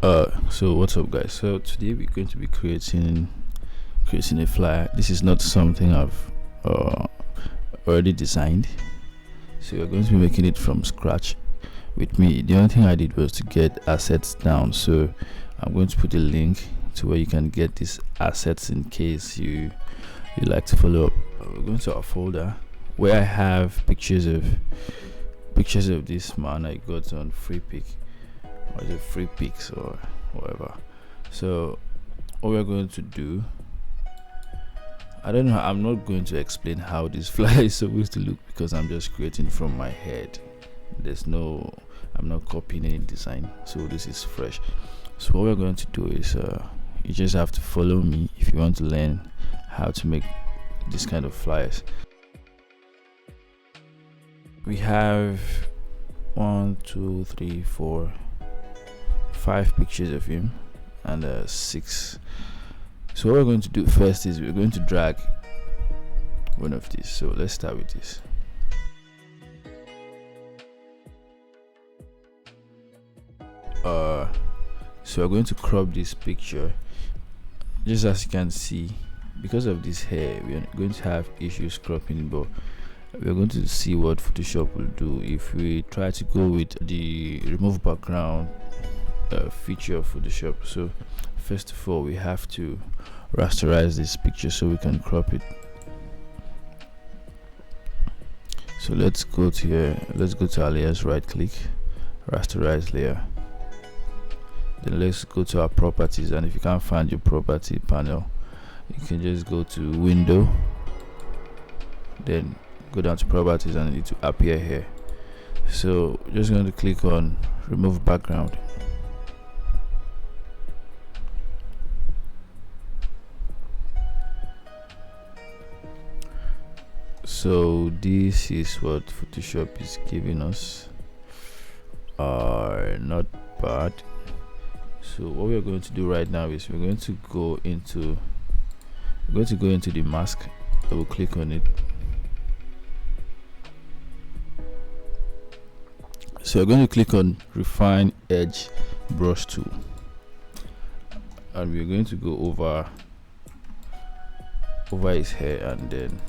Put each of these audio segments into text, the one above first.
So what's up, guys? So today we're going to be creating a flyer. This is not something I've already designed, so we're going to be making it from scratch with me. The only thing I did was to get assets down, so I'm going to put a link to where you can get these assets in case you like to follow up. We're going to our folder where I have pictures of this man I got on free pick, or is it free picks or whatever. So what we're going to do, I don't know, I'm not going to explain how this flyer is supposed to look because I'm just creating from my head. I'm not copying any design, so this is fresh. So what we're going to do is you just have to follow me if you want to learn how to make this kind of flyers. We have 1 2 3 4 5 pictures of him and 6. So what we're going to do first is we're going to drag one of these. So let's start with this. So we're going to crop this picture. Just as you can see, because of this hair, we are going to have issues cropping, but we're going to see what Photoshop will do if we try to go with the remove background feature of Photoshop. So first of all, we have to rasterize this picture so we can crop it. So let's go to here, let's go to our layers, right click, rasterize layer, then let's go to our properties, and if you can't find your property panel, you can just go to window, then go down to properties, and it will appear here. So just going to click on remove background. So this is what Photoshop is giving us. Not bad. So what we're going to do right now is we're going to go into the mask. Double click on it. So we're going to click on refine edge brush tool, and we're going to go over his hair, and then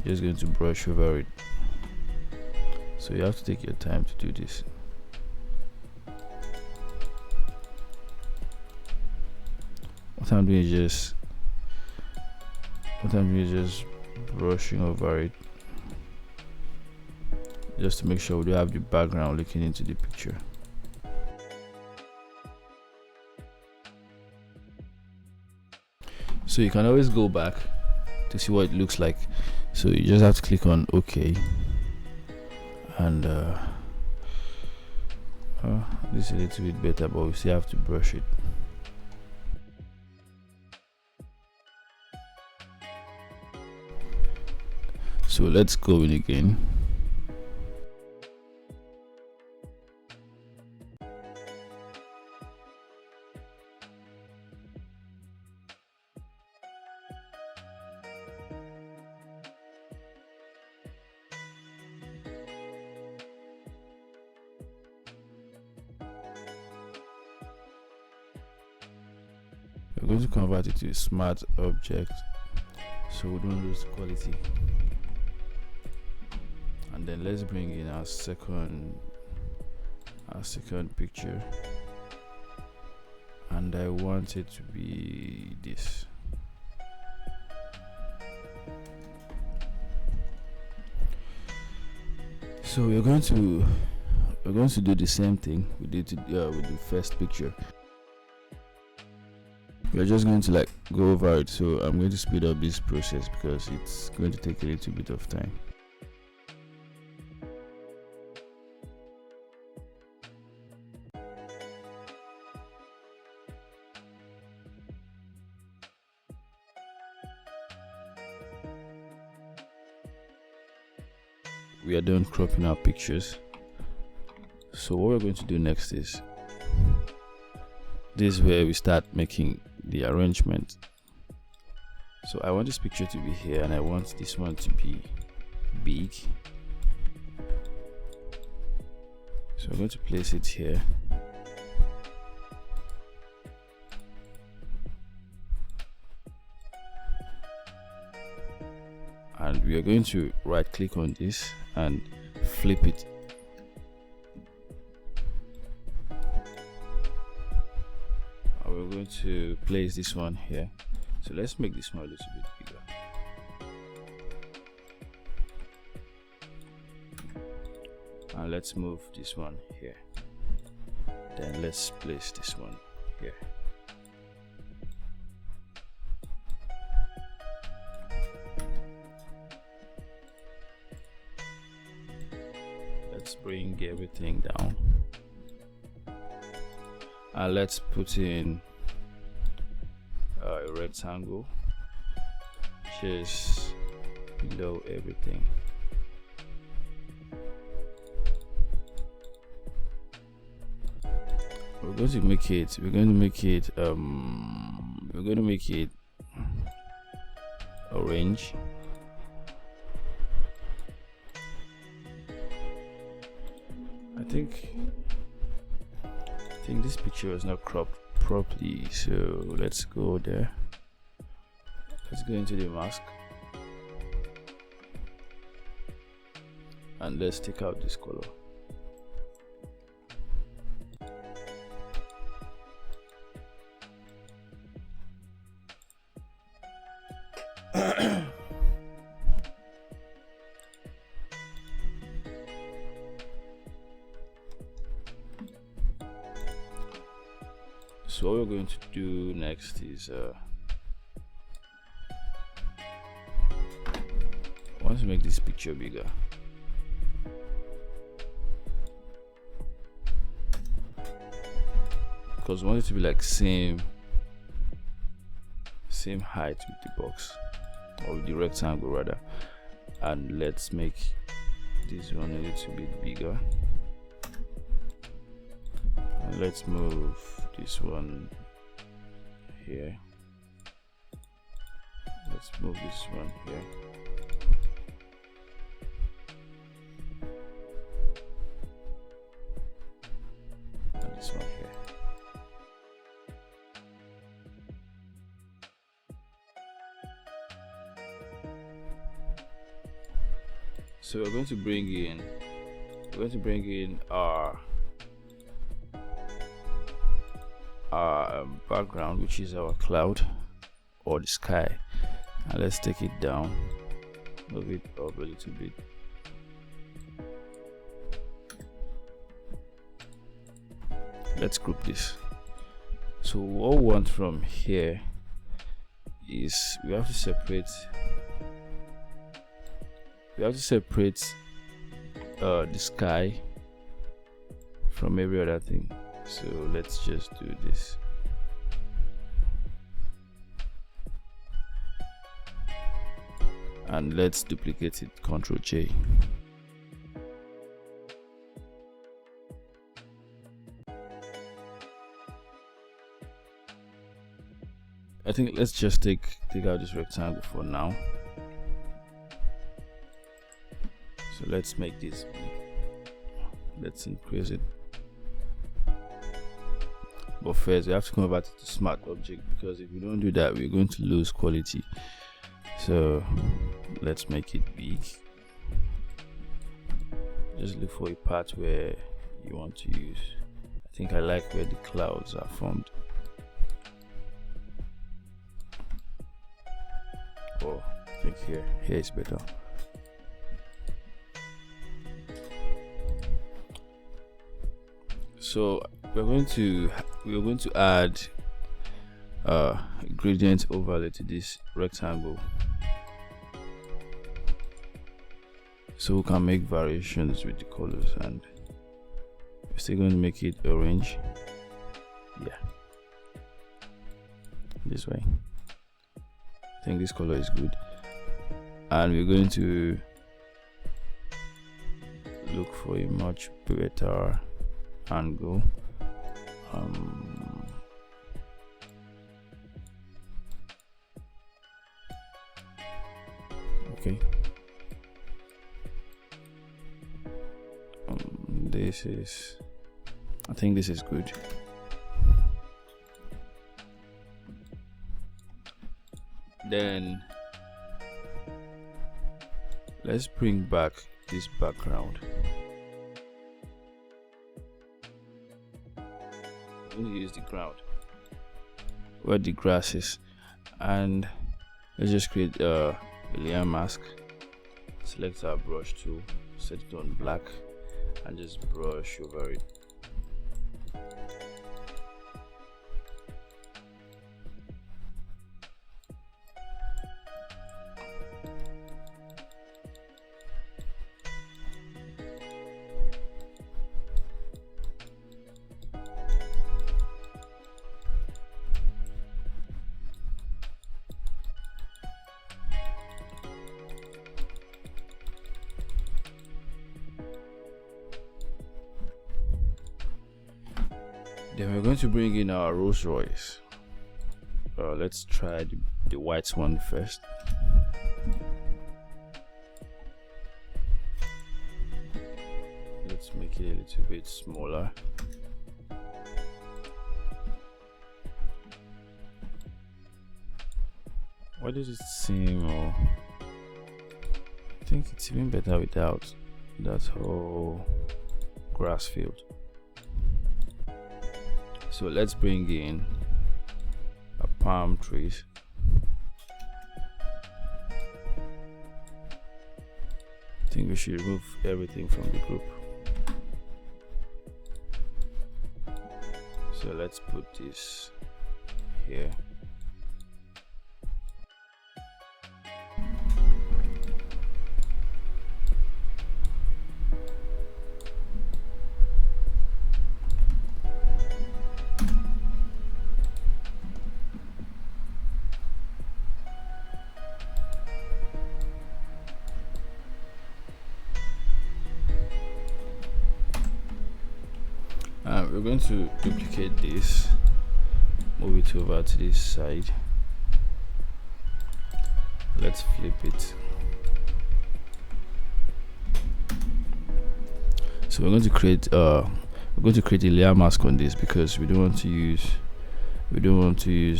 just going to brush over it. So you have to take your time to do this. What I'm doing is just brushing over it, just to make sure we don't have the background looking into the picture. So you can always go back to see what it looks like. So you just have to click on OK, and this is a little bit better, but we still have to brush it. So let's go in again. We're going to convert it to a smart object so we don't lose quality. And then let's bring in our second picture, and I want it to be this. So we're going to do the same thing we did with the first picture. We're just going to go over it. So I'm going to speed up this process because it's going to take a little bit of time. We are done cropping our pictures. So what we're going to do next is this is where we start making the arrangement. So I want this picture to be here, and I want this one to be big. So I'm going to place it here. and we are going to right click on this and flip it. And we're going to place this one here. So let's make this one a little bit bigger. And let's move this one here. Then let's place this one here. Let's bring everything down. And let's put in a rectangle just below everything. We're going to make it orange. I think this picture is not cropped properly, so let's go there. Let's go into the mask and let's take out this color. So what we're going to do next is I want to make this picture bigger. Because we want it to be like same height with the box, or with the rectangle rather. And let's make this one a little bit bigger. And let's move this one here. Let's move this one here. And this one here. So we're going to bring in our background, which is our cloud or the sky, and let's take it down, move it up a little bit. Let's group this. So what we want from here is we have to separate the sky from every other thing. So let's just do this. And let's duplicate it, Ctrl J. I think let's just take out this rectangle for now. So let's make this big. Let's increase it. But first we have to convert it to smart object, because if we don't do that we're going to lose quality. So let's make it big. Just look for a part where you want to use. I think I like where the clouds are formed. Oh, I think here is better. So we're going to add gradient overlay to this rectangle, so we can make variations with the colors, and we're still going to make it orange. Yeah, this way. I think this color is good, and we're going to look for a much better angle. Okay, I think this is good. Then Let's bring back this background. I'm going to use the ground where the grass is, and let's just create a layer mask. Select our brush tool, set it on black, and just brush over it. Then we're going to bring in our Rolls Royce. Let's try the white one first. Let's make it a little bit smaller. Why does it seem I think it's even better without that whole grass field. So let's bring in a palm trees. I think we should remove everything from the group. So let's put this here. We're going to duplicate this, move it over to this side. Let's flip it. So we're going to create a layer mask on this because we don't want to use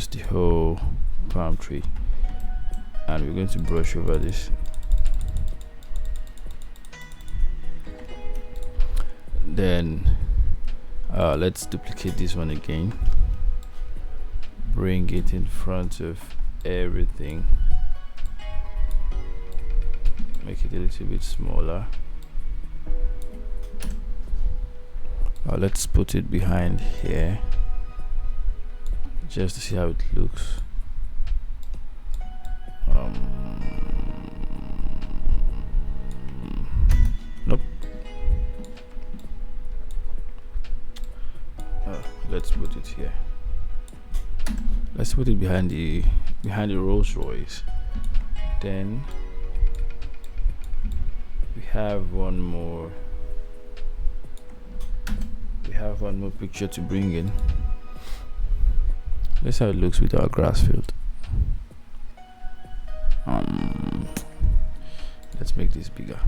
the whole palm tree, and we're going to brush over this. Then let's duplicate this one again, bring it in front of everything, make it a little bit smaller. Let's put it behind here just to see how it looks. Nope. Let's put it here. Let's put it behind the Rolls Royce. Then we have one more picture to bring in. Let's see how it looks with our grass field. Let's make this bigger.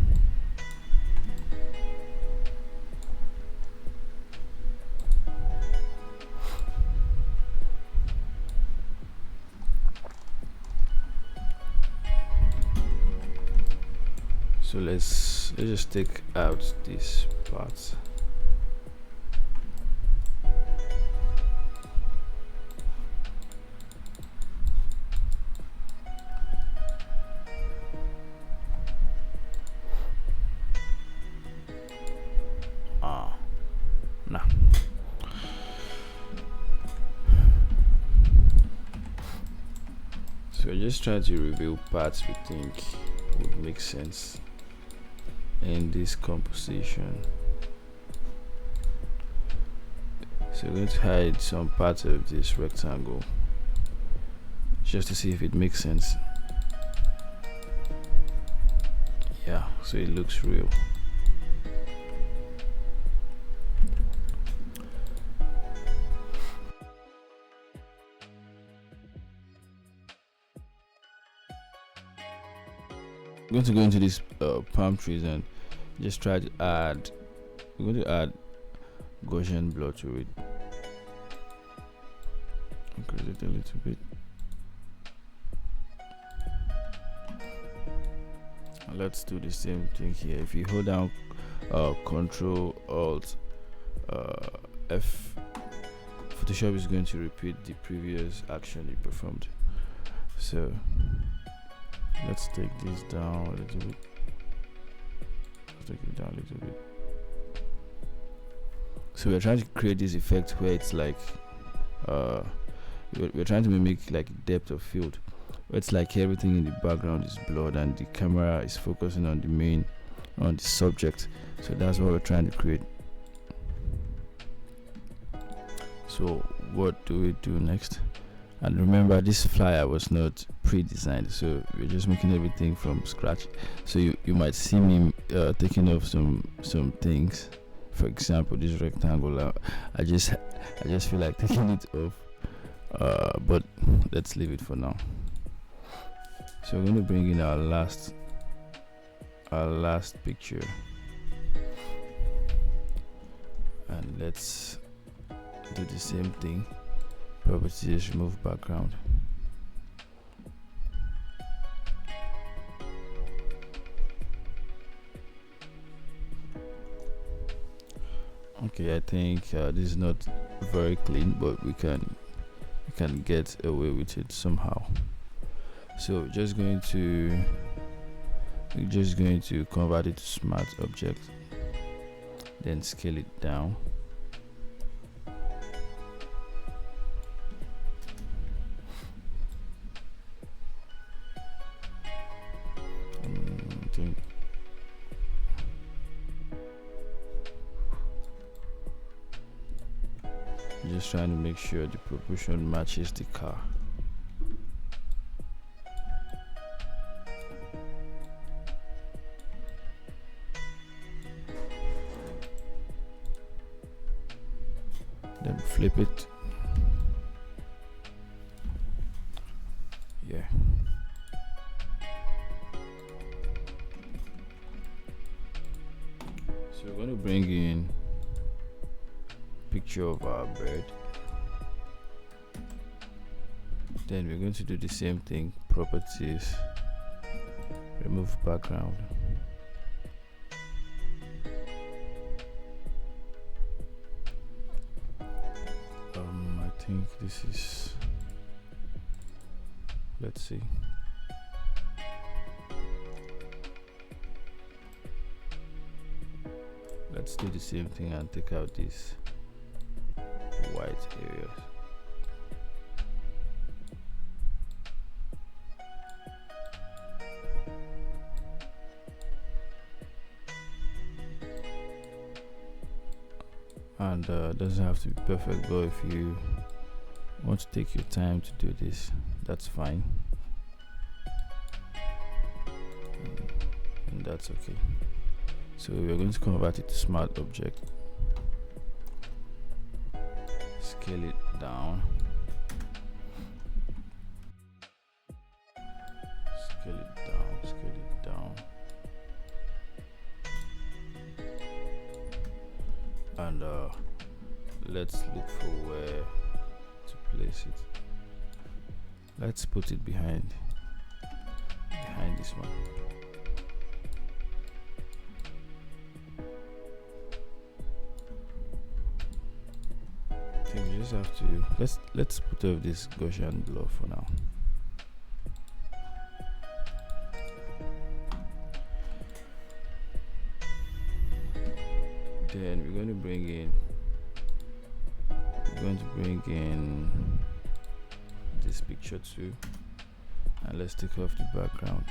So let's just take out these parts. Nah. So I just try to reveal parts we think would make sense in this composition. So we're going to hide some parts of this rectangle just to see if it makes sense. Yeah, so it looks real. I'm going to go into these palm trees and just try to add. We're going to add Gaussian blur to it. Increase it a little bit. let's do the same thing here. If you hold down Control Alt F, Photoshop is going to repeat the previous action you performed. So let's take this down a little bit. Let's take it down a little bit. So we're trying to create this effect where it's like we're trying to mimic like depth of field, where it's like everything in the background is blurred and the camera is focusing on the subject. So that's what we're trying to create. So what do we do next? And remember, this flyer was not pre-designed, so we're just making everything from scratch. So you might see me taking off some things. For example, this rectangle, I just feel like taking it off, but let's leave it for now. So we're going to bring in our last picture, and let's do the same thing. Properties, remove background. Okay, I think this is not very clean, but we can get away with it somehow. So we're just going to convert it to smart object, then scale it down. Just trying to make sure the proportion matches the car. Then flip it. Yeah. So we're going to bring in picture of our bird. Then we're going to do the same thing. Properties, remove background. I think this is, let's see. Let's do the same thing and take out these white areas. And doesn't have to be perfect, but if you want to take your time to do this, that's fine, and that's okay. So we're going to convert it to smart object, scale it down, scale it down, scale it down, and let's look for where to place it. Let's put it behind this one. Okay, we just have to let's put off this Gaussian blur for now. Then we're going to bring in this picture too, and let's take off the background.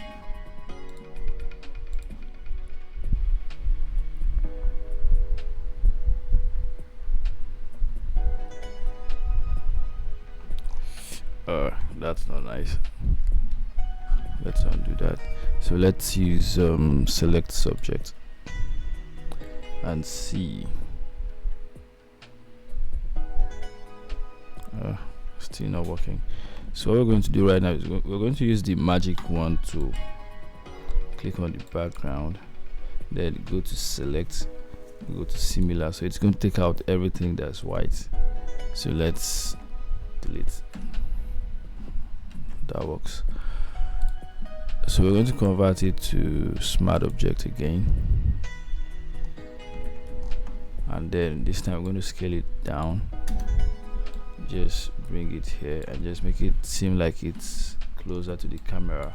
That's not nice. Let's undo that. So let's use select subject and see. Still not working. So what we're going to do right now is we're going to use the magic wand to click on the background, then go to select, go to similar. So it's going to take out everything that's white. So let's delete. That works. So we're going to convert it to smart object again, and then this time we're going to scale it down. Just bring it here and just make it seem like it's closer to the camera.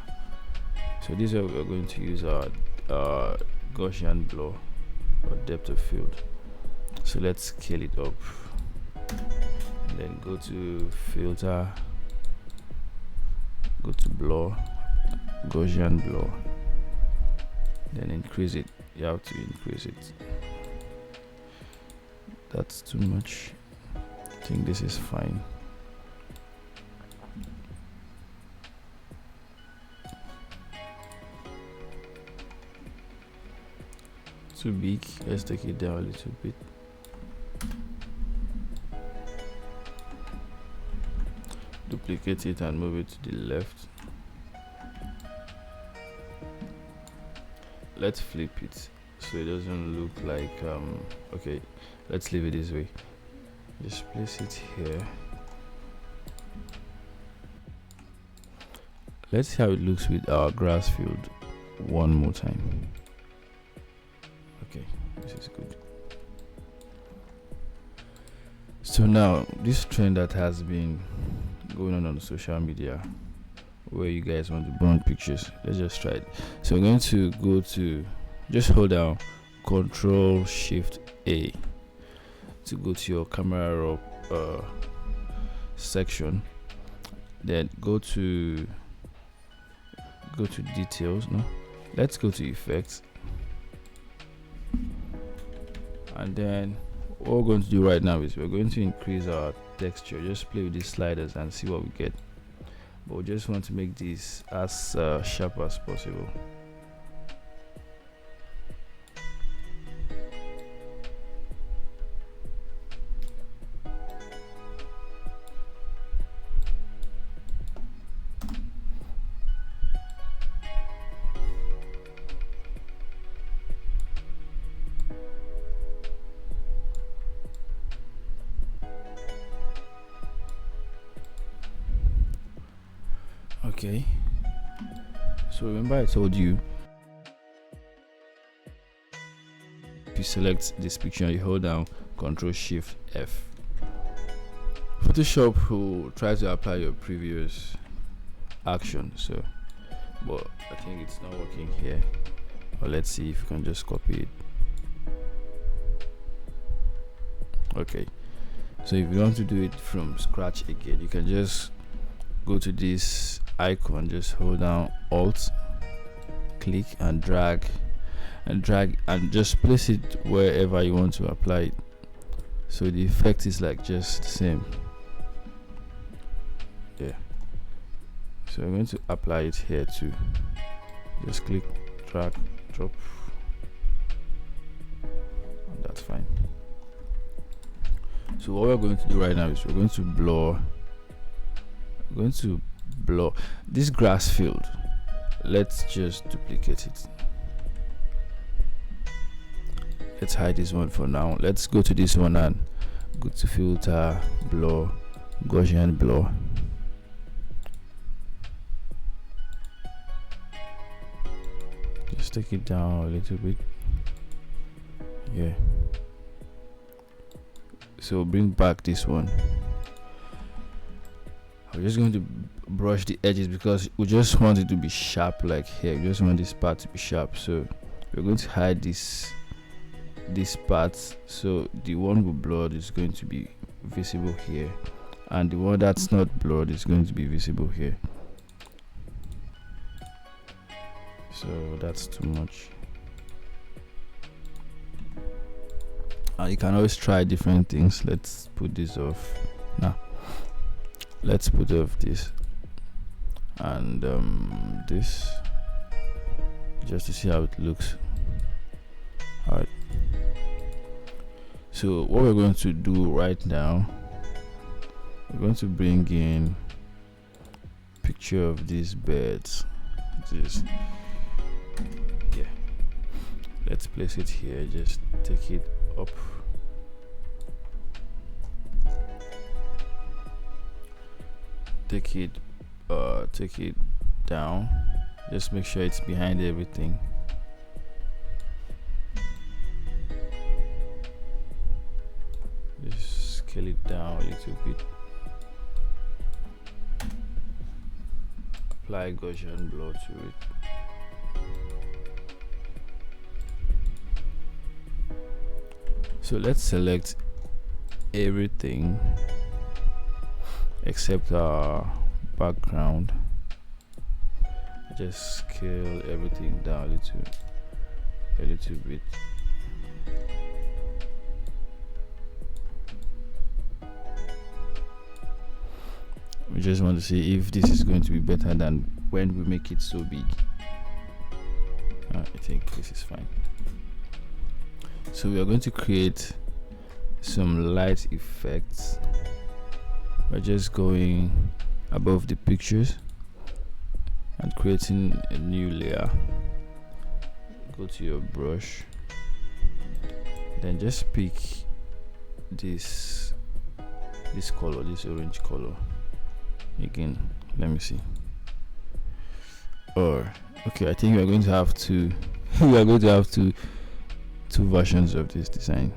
So this is where we're going to use our Gaussian blur or depth of field. So let's scale it up and then go to filter, go to blur, Gaussian blur, then increase it. You have to increase it. That's too much. I think this is fine. Too big. Let's take it down a little bit. Duplicate it and move it to the left. Let's flip it so it doesn't look like okay, let's leave it this way. Just place it here. Let's see how it looks with our grass field one more time. Okay, this is good. So now this trend that has been going on social media, where you guys want to burn pictures, let's just try it. So we're going to go to, just hold down Control Shift A to go to your camera roll section, then go to details. No, let's go to effects, and then what we're going to do right now is we're going to increase our texture. Just play with these sliders and see what we get, but we just want to make this as sharp as possible. Okay, so remember I told you if you select this picture, you hold down Control Shift F. Photoshop will try to apply your previous action, so but I think it's not working here. Or let's see if you can just copy it. Okay, so if you want to do it from scratch again, you can just go to this icon, just hold down Alt, click and drag and just place it wherever you want to apply it, so the effect is like just the same. Yeah, so I'm going to apply it here too. Just click, drag, drop, and that's fine. So what we're going to do right now is we're going to blur this grass field. Let's just duplicate it. Let's hide this one for now. Let's go to this one and go to filter, blur, Gaussian blur. Just take it down a little bit. Yeah, so bring back this one. I'm just going to brush the edges because we just want it to be sharp, like here. We just want this part to be sharp, so we're going to hide this part, so the one we blurred is going to be visible here, and the one that's not blurred is going to be visible here. So that's too much. You can always try different things. Let's put this off now. Let's put off this and this, just to see how it looks. Alright, so what we're going to do right now, we're going to bring in picture of these birds. Yeah, let's place it here. Just take it up, take it down, Just make sure it's behind everything. Just scale it down a little bit. Apply Gaussian blur to it. So let's select everything except our background. Just scale everything down a little bit. We just want to see if this is going to be better than when we make it so big. I think this is fine. So we are going to create some light effects. We're just going above the pictures and creating a new layer. Go to your brush, then just pick this color, this orange color. Again, let me see. Or okay, I think we are going to have two two versions of this design.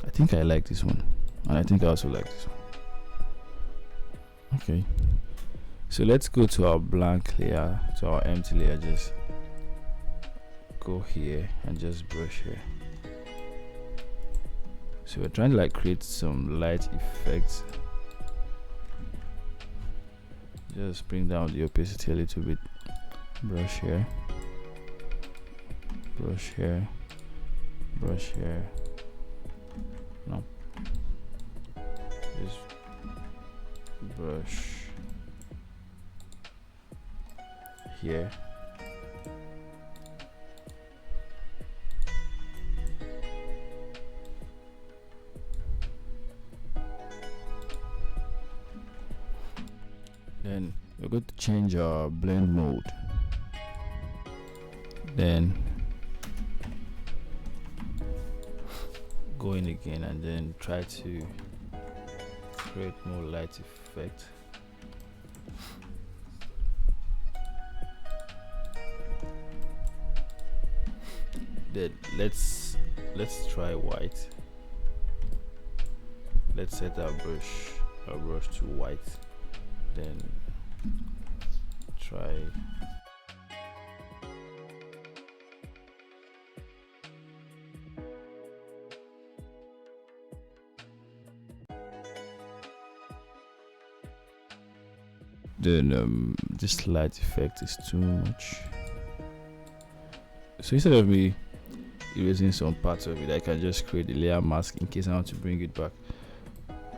I think I like this one, and I think I also like this one. Okay, so let's go to our blank layer, to our empty layer. Just go here and just brush here. So we're trying to like create some light effects. Just bring down the opacity a little bit. Brush here, brush here, brush here. No, just brush here. Then we're going to change our blend mode. Then go in again and then try to create more light effect. Then let's try white. Let's set our brush to white. Then try then this light effect is too much, so instead of me erasing some parts of it, I can just create a layer mask in case I want to bring it back,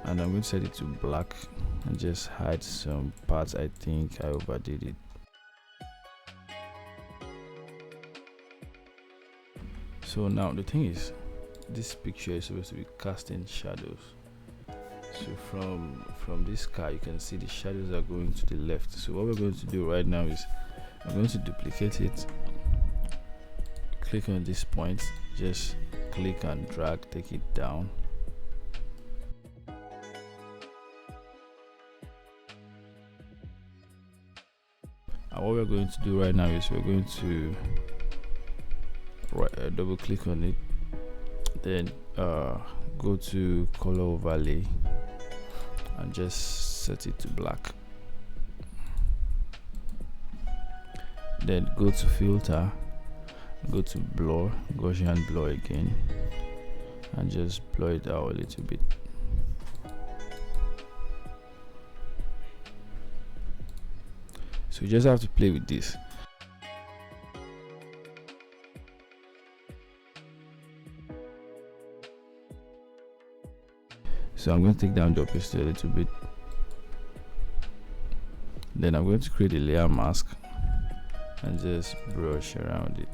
and I'm going to set it to black and just hide some parts. I think I overdid it. So now the thing is, this picture is supposed to be casting shadows. So from this car you can see the shadows are going to the left. So what we're going to do right now is I'm going to duplicate it, click on this point, just click and drag, take it down. And what we're going to do right now is we're going to double click on it, then go to color overlay and just set it to black. Then go to filter, go to blur, Gaussian blur again, and just blur it out a little bit. So you just have to play with this. So I'm going to take down the opacity a little bit. Then I'm going to create a layer mask and just brush around it.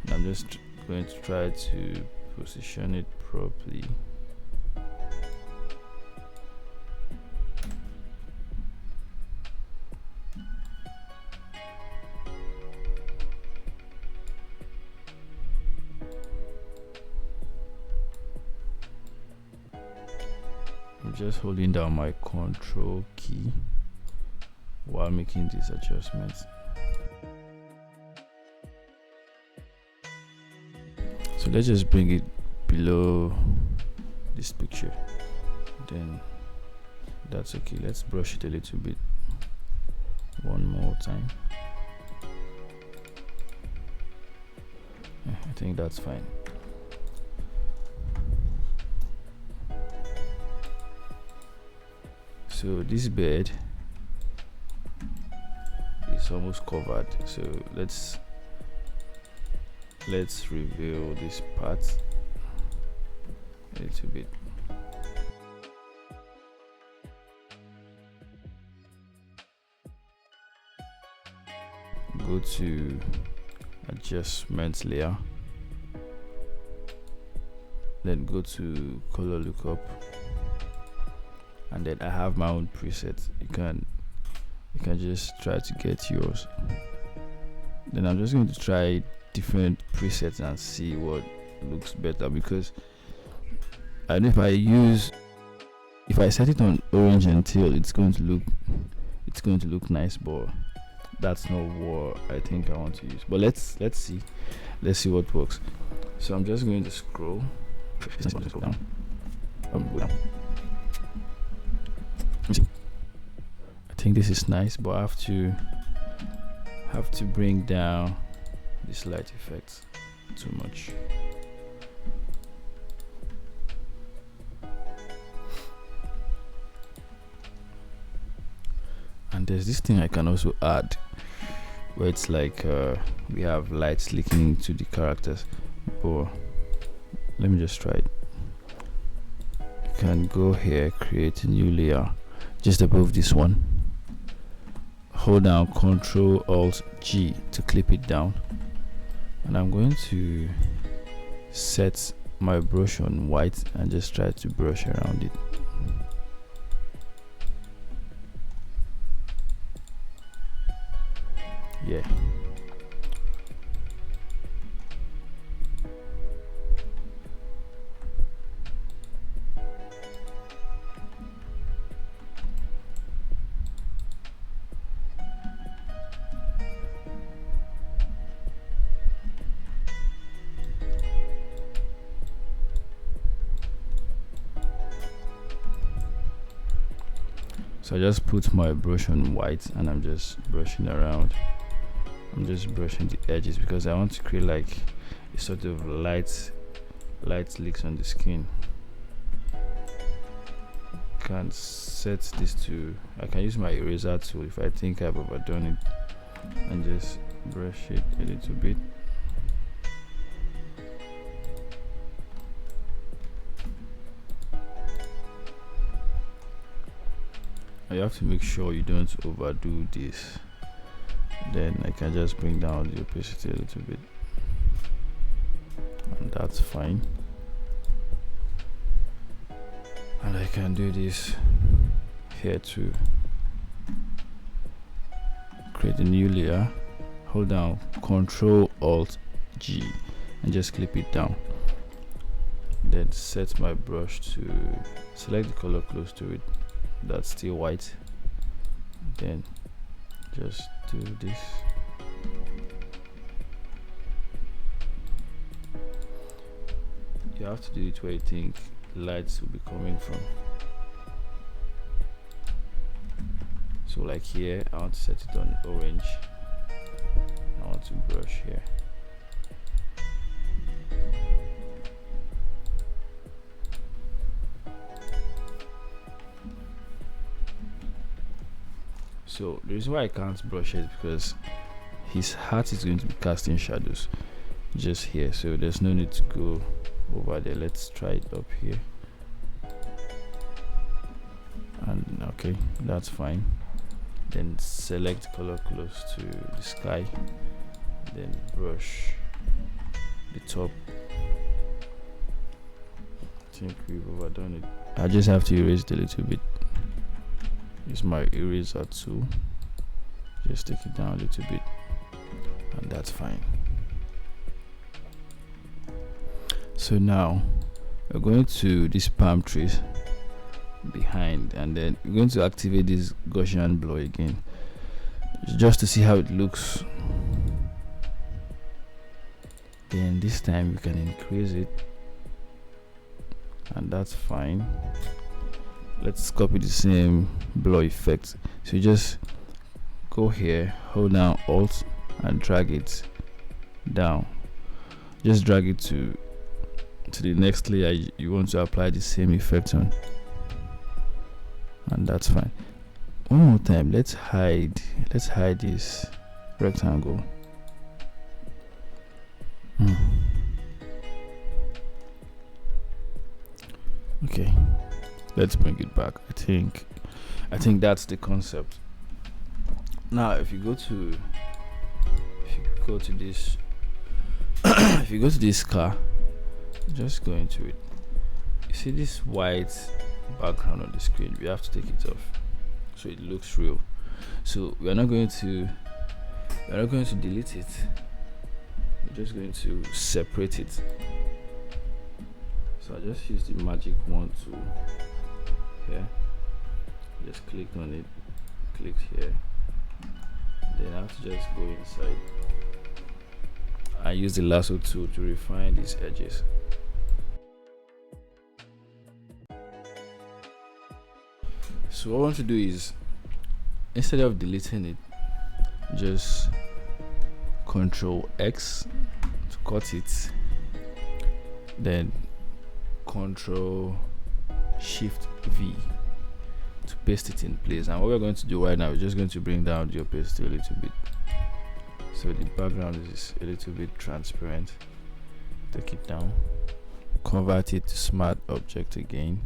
And I'm just going to try to position it properly. I'm just holding down my control key while making these adjustments. So let's just bring it below this picture, then that's okay. Let's brush it a little bit one more time. I think that's fine. So this bed is almost covered, so let's reveal this part a little bit. Go to adjustment layer, then go to color lookup, and then I have my own presets. You can just try to get yours. Then I'm just going to try different presets and see what looks better, because I know if I set it on orange and teal, it's going to look nice, but that's not what I think I want to use. But let's see what works. So I'm just going to scroll down. Go down. I think this is nice, but I have to bring down this light effects too much. And there's this thing I can also add, where it's like we have lights leaking into the characters. But let me just try it. You can go here, create a new layer just above this one. Hold down Ctrl Alt G to clip it down, and I'm going to set my brush on white and just try to brush around it. Yeah. So I just put my brush on white and I'm just brushing around. I'm just brushing the edges because I want to create like a sort of light leaks on the skin. Can set this to, I can use my eraser tool if I think I've overdone it, and just brush it a little bit. You have to make sure you don't overdo this. Then I can just bring down the opacity a little bit, and that's fine. And I can do this here too. Create a new layer, hold down Ctrl Alt G and just clip it down. Then set my brush to select the color close to it that's still white. Then just do this. You have to do it where you think lights will be coming from. So like here, I want to set it on orange. I want to brush here. So the reason why I can't brush it is because his hat is going to be casting shadows just here, so there's no need to go over there. Let's try it up here, and okay, that's fine. Then select color close to the sky, then brush the top. I think we've overdone it. I just have to erase it a little bit. Use my eraser tool, just take it down a little bit, and that's fine. So now we're going to this palm trees behind, and then we're going to activate this Gaussian blur again. just to see how it looks. Then this time you can increase it, and that's fine. Let's copy the same blur effect. So you just go here, hold down Alt and drag it down. Just drag it to the next layer you want to apply the same effect on, and that's fine. One more time, let's hide this rectangle. Okay, let's bring it back. I think that's the concept. Now if you go to this if you go to this car, just go into it. You see this white background on the screen, we have to take it off so it looks real. So we're not going to delete it, we're just going to separate it. So I just use the magic wand tool here, just click on it, click here, then I have to just go inside. I use the lasso tool to refine these edges. So what I want to do is, instead of deleting it, just Ctrl X to cut it, then Ctrl Shift V to paste it in place. And what we're going to do right now is just going to bring down the opacity a little bit, so the background is a little bit transparent. Take it down, convert it to smart object again.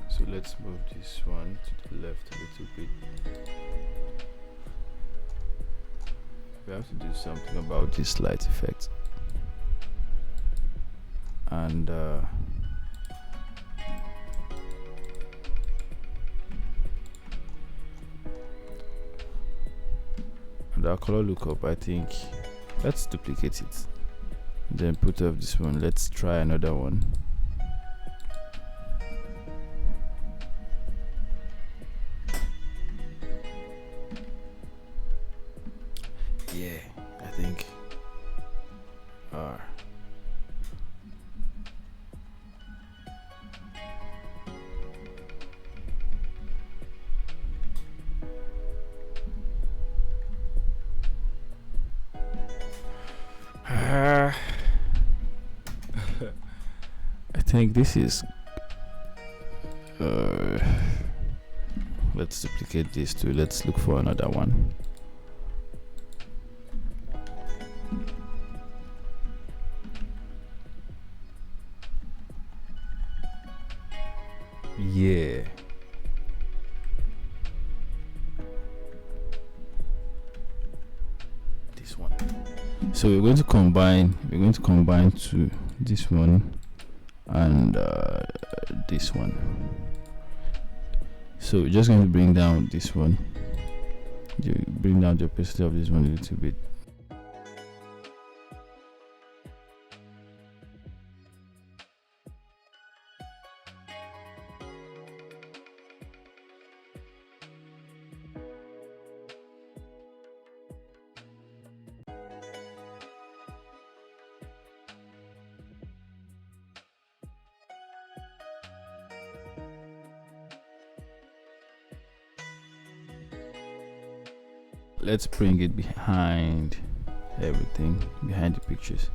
So let's move this one to the left a little bit. We have to do something about this light effect. And our color lookup, I think let's duplicate it, then put off this one. Let's try another one. Yeah, I think R. I think this is let's duplicate this too. Let's look for another one. Yeah. This one. So we're going to combine to this one and this one. So we're just going to bring down this one. You bring down the opacity of this one a little bit. let's bring it behind everything, behind the pictures.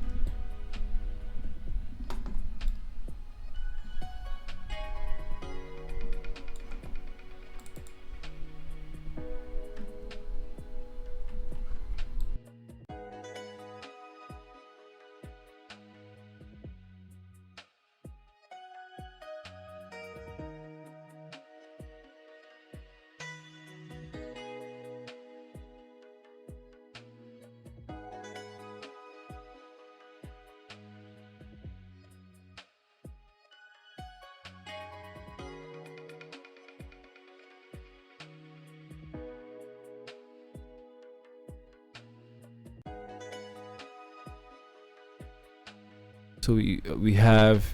So we have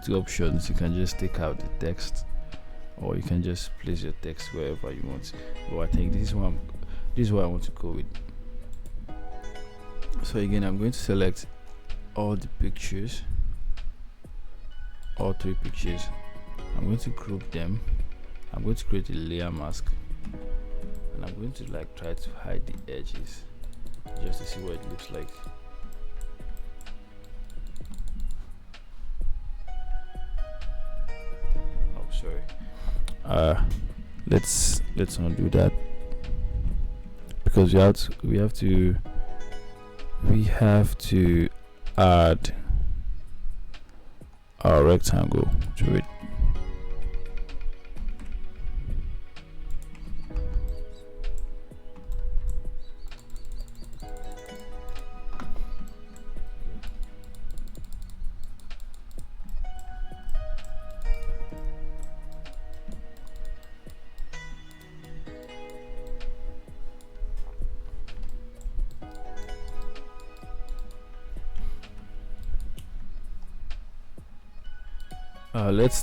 two options. You can just take out the text, or you can just place your text wherever you want. But I think this is what I want to go with. So again, I'm going to select all the pictures, all three pictures. I'm going to group them. I'm going to create a layer mask, and I'm going to like try to hide the edges just to see what it looks like. Sorry, let's undo that, because we have to add our rectangle to it. Let's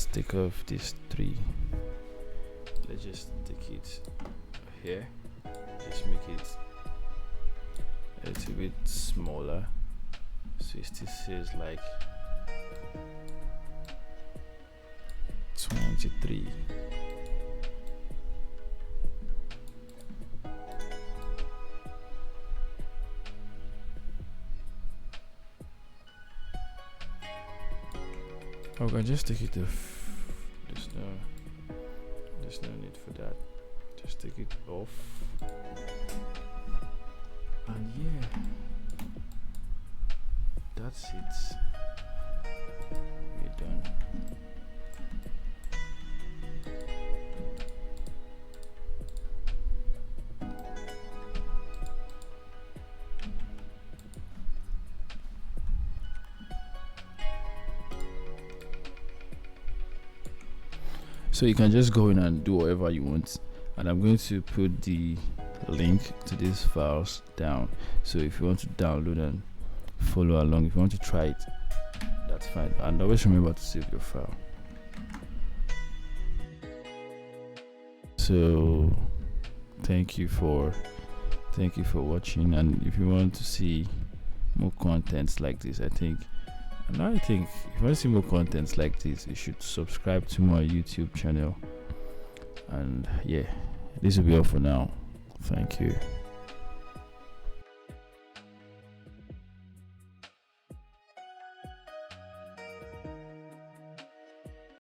take off these three. Let's just take it here, just make it a little bit smaller, so it still says like 23. I can just take it off. There's no need for that. Just take it off. And yeah, that's it. We're done. So you can just go in and do whatever you want, and I'm going to put the link to these files down, so if you want to download and follow along, if you want to try it, that's fine, and always remember to save your file. So thank you for watching, and if you want to see more contents like this, I think if you want to see more contents like this, you should subscribe to my YouTube channel. And yeah, this will be all for now. Thank you.